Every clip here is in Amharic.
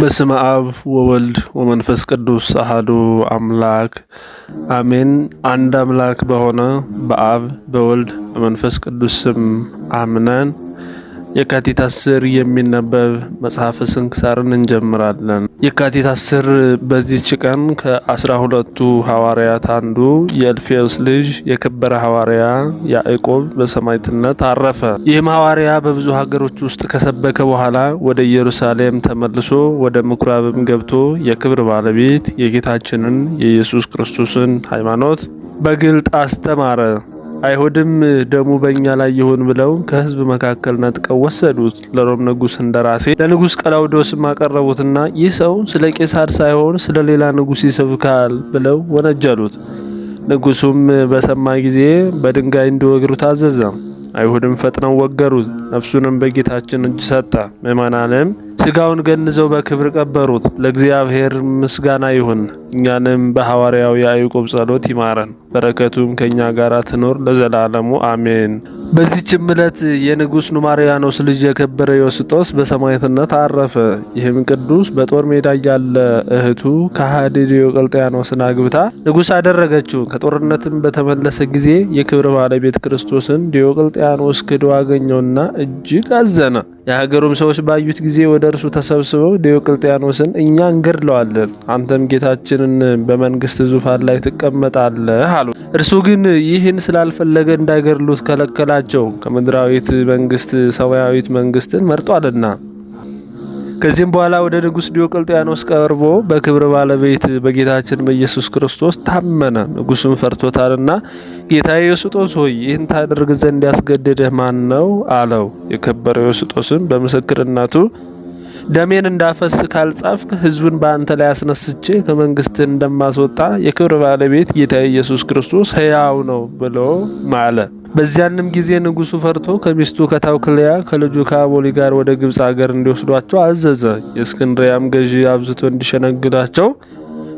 በስመ አብ ወወልድ ወመንፈስ ቅዱስ አሐዱ አምላክ አሜን። አንድ አምላክ በሆነ በአብ በወልድ በመንፈስ ቅዱስ ስም አምነን የካቲት 10 የሚነበብ መጽሐፈ ስንክሳርን እንጀምራለን። የካቲት 10 በዚህች ቀን ከ12ቱ ሐዋርያት አንዱ የእልፌዎስ ልጅ የከበረ ሐዋርያ ያዕቆብ በሰማዕትነት አረፈ። ይህም ሐዋርያ በብዙ ሀገሮች ውስጥ ከሰበከ በኋላ ወደ ኢየሩሳሌም ተመልሶ ወደ ምኩራብም ገብቶ የክብር ባለቤት የጌታችንን የኢየሱስ ክርስቶስን ሃይማኖት በግልጥ አስተማረ። አይሁድም ደሙ በእኛ ላይ ይሁን ብለው ከሕዝብ መካከል ነጥቀው ወሰዱት። ለሮም ንጉሥ እንደራሴ ለንጉሥ ቀላውዴዎስም አቀረቡትና ይህ ሰው ስለ ቄሳር ሳይሆን ስለ ሌላ ንጉሥ ይሰብካል ብለው ወነጀሉት። ንጉሡም በሰማ ጊዜ በድንጋይ እንዲወግሩት አዘዘ። አይሁድም ፈጥነው ወገሩት። ነፍሱንም በጌታችን እጅ ሰጠ። ምእመናንም ስጋውን ገንዘው በክብር ቀበሩት። ለእግዚአብሔር ምስጋና ይሁን። እኛንም በሐዋርያው ያዕቆብ ጸሎት ይማረን፣ በረከቱም ከእኛ ጋር ትኖር ለዘላለሙ አሜን። በዚህችም ዕለት የንጉሥ ኑማርያኖስ ልጅ የከበረ ዮስጦስ በሰማዕትነት አረፈ። ይህም ቅዱስ በጦር ሜዳ ያለ እህቱ ከሃዲ ዲዮቅልጥያኖስን አግብታ ንጉሥ አደረገችው። ከጦርነትም በተመለሰ ጊዜ የክብር ባለቤት ክርስቶስን ዲዮቅልጥያኖስ ክዶ አገኘውና እጅግ አዘነ። የሀገሩም ሰዎች ባዩት ጊዜ ወደ እርሱ ተሰብስበው ዲዮቅልጥያኖስን እኛ እንገድለዋለን፣ አንተም ጌታችንን በመንግስት ዙፋን ላይ ትቀመጣለህ አሉ። እርሱ ግን ይህን ስላልፈለገ እንዳይገድሉት ከለከላቸው፣ ከምድራዊት መንግስት ሰማያዊት መንግስትን መርጧልና። ከዚህም በኋላ ወደ ንጉሥ ዲዮቅልጥያኖስ ቀርቦ በክብር ባለቤት በጌታችን በኢየሱስ ክርስቶስ ታመነ። ንጉሡም ፈርቶታልና ጌታዬ ዮስጦስ ሆይ ይህን ታደርግ ዘንድ ያስገደደህ ማን ነው አለው። የከበረ ዮስጦስም በምስክርነቱ ደሜን እንዳፈስ ካልጻፍክ ሕዝቡን በአንተ ላይ አስነስቼ ከመንግስት እንደማስወጣ የክብር ባለቤት ጌታ ኢየሱስ ክርስቶስ ሕያው ነው ብሎ ማለ። በዚያንም ጊዜ ንጉሡ ፈርቶ ከሚስቱ ከታውክልያ ከልጁ ከአቦሊ ጋር ወደ ግብፅ አገር እንዲወስዷቸው አዘዘ። የእስክንድርያም ገዢ አብዝቶ እንዲሸነግላቸው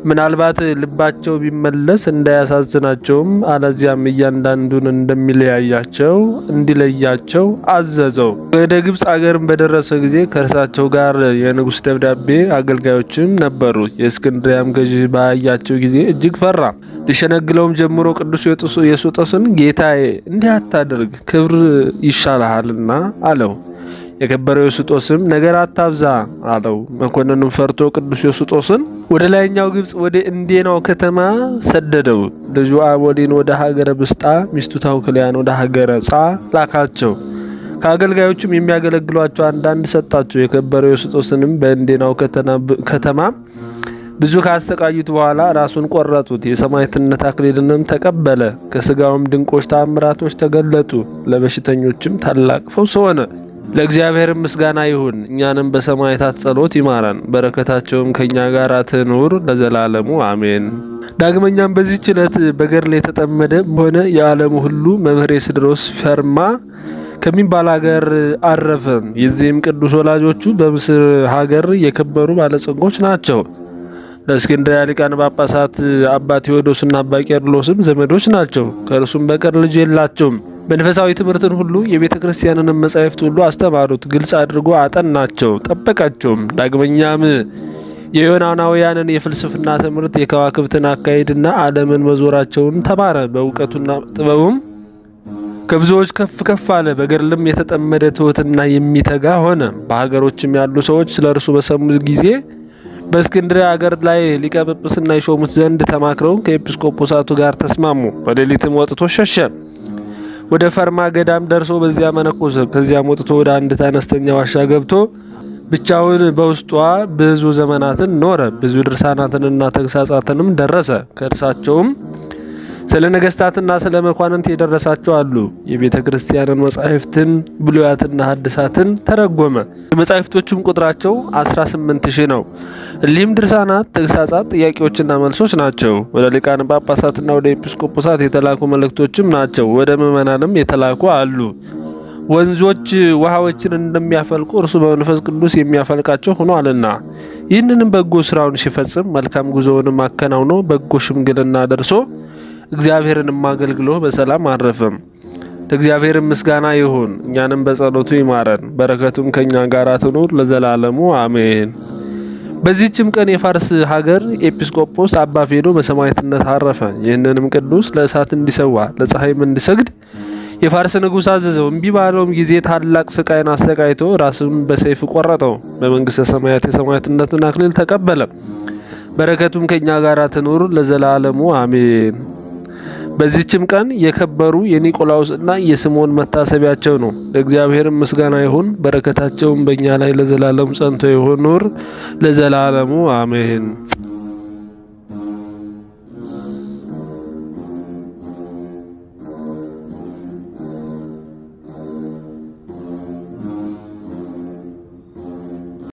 ምናልባት ልባቸው ቢመለስ እንዳያሳዝናቸውም አለዚያም እያንዳንዱን እንደሚለያያቸው እንዲለያቸው አዘዘው። ወደ ግብፅ አገርም በደረሰ ጊዜ ከእርሳቸው ጋር የንጉሥ ደብዳቤ አገልጋዮችም ነበሩት። የእስክንድርያም ገዢ ባያቸው ጊዜ እጅግ ፈራ። ሊሸነግለውም ጀምሮ ቅዱስ ዮስጦስን ጌታዬ እንዲህ አታድርግ፣ ክብር ይሻልሃልና አለው። የከበረ ዮስጦስም ነገር አታብዛ አለው። መኮንኑም ፈርቶ ቅዱስ ዮስጦስን ወደ ላይኛው ግብፅ ወደ እንዴናው ከተማ ሰደደው። ልጁ አቦሊን ወደ ሀገረ ብስጣ፣ ሚስቱ ታውክልያን ወደ ሀገረ ጻ ላካቸው። ከአገልጋዮቹም የሚያገለግሏቸው አንዳንድ ሰጣቸው። የከበረ ዮስጦስንም በእንዴናው ከተማ ብዙ ካሰቃዩት በኋላ ራሱን ቆረጡት። የሰማዕትነት አክሊልንም ተቀበለ። ከስጋውም ድንቆች ተአምራቶች ተገለጡ። ለበሽተኞችም ታላቅ ፈውስ ሆነ። ለእግዚአብሔር ምስጋና ይሁን። እኛንም በሰማዕታት ጸሎት ይማረን፣ በረከታቸውም ከኛ ጋር ትኑር ለዘላለሙ አሜን። ዳግመኛም በዚህች ዕለት በገድል የተጠመደ ሆነ የዓለሙ ሁሉ መምህር የስድሮስ ፈርማ ከሚባል ሀገር አረፈ። የዚህም ቅዱስ ወላጆቹ በምስር ሀገር የከበሩ ባለጸጎች ናቸው። ለእስክንድርያ ሊቃነ ጳጳሳት አባ ቴዎዶስና አባ ቄርሎስም ዘመዶች ናቸው። ከእርሱም በቀር ልጅ የላቸውም። መንፈሳዊ ትምህርትን ሁሉ የቤተ ክርስቲያንንም መጻሕፍት ሁሉ አስተማሩት። ግልጽ አድርጎ አጠናቸው፣ ጠበቃቸውም። ዳግመኛም የዮናናውያንን የፍልስፍና ትምህርት፣ የከዋክብትን አካሄድና ዓለምን መዞራቸውን ተማረ። በእውቀቱና ጥበቡም ከብዙዎች ከፍ ከፍ አለ። በገድልም የተጠመደ ትሑትና የሚተጋ ሆነ። በሀገሮችም ያሉ ሰዎች ስለ እርሱ በሰሙ ጊዜ በእስክንድርያ አገር ላይ ሊቀ ጵጵስና ይሾሙት ዘንድ ተማክረው ከኤጲስቆጶሳቱ ጋር ተስማሙ። በሌሊትም ወጥቶ ሸሸ። ወደ ፈርማ ገዳም ደርሶ በዚያ መነኮሰ። ከዚያም ወጥቶ ወደ አንዲት አነስተኛ ዋሻ ገብቶ ብቻውን በውስጧ ብዙ ዘመናትን ኖረ። ብዙ ድርሳናትንና ተግሳጻትንም ደረሰ። ከእርሳቸውም ስለ ነገስታትና ስለ መኳንንት የደረሳቸው አሉ። የቤተ ክርስቲያንን መጻሕፍትን ብሉያትና ሐዲሳትን ተረጎመ። የመጻሕፍቶቹም ቁጥራቸው 18,000 ነው። እሊህም ድርሳናት፣ ተግሳጻት፣ ጥያቄዎችና መልሶች ናቸው። ወደ ሊቃነ ጳጳሳትና ወደ ኤጲስቆጶሳት የተላኩ መልእክቶችም ናቸው። ወደ ምእመናንም የተላኩ አሉ። ወንዞች ውሃዎችን እንደሚያፈልቁ እርሱ በመንፈስ ቅዱስ የሚያፈልቃቸው ሆኗልና። ይህንንም በጎ ስራውን ሲፈጽም መልካም ጉዞውንም አከናውኖ በጎ ሽምግልና ደርሶ እግዚአብሔርንም አገልግሎ በሰላም አረፈም። ለእግዚአብሔር ምስጋና ይሁን፣ እኛንም በጸሎቱ ይማረን፣ በረከቱም ከኛ ጋር ትኑር ለዘላለሙ አሜን። በዚህችም ቀን የፋርስ ሀገር ኤጲስቆጶስ አባ ፌዶ በሰማዕትነት አረፈ። ይህንንም ቅዱስ ለእሳት እንዲሰዋ ለፀሐይም እንዲሰግድ የፋርስ ንጉሥ አዘዘው። እምቢ ባለውም ጊዜ ታላቅ ስቃይን አሰቃይቶ ራሱን በሰይፍ ቆረጠው። በመንግስተ ሰማያት የሰማዕትነትን አክሊል ተቀበለ። በረከቱም ከኛ ጋር ትኑር ለዘላለሙ አሜን። በዚህችም ቀን የከበሩ የኒቆላውስ እና የስምዖን መታሰቢያቸው ነው። ለእግዚአብሔር ምስጋና ይሁን፣ በረከታቸውም በእኛ ላይ ለዘላለም ጸንቶ ይሁን ኑር ለዘላለሙ አሜን።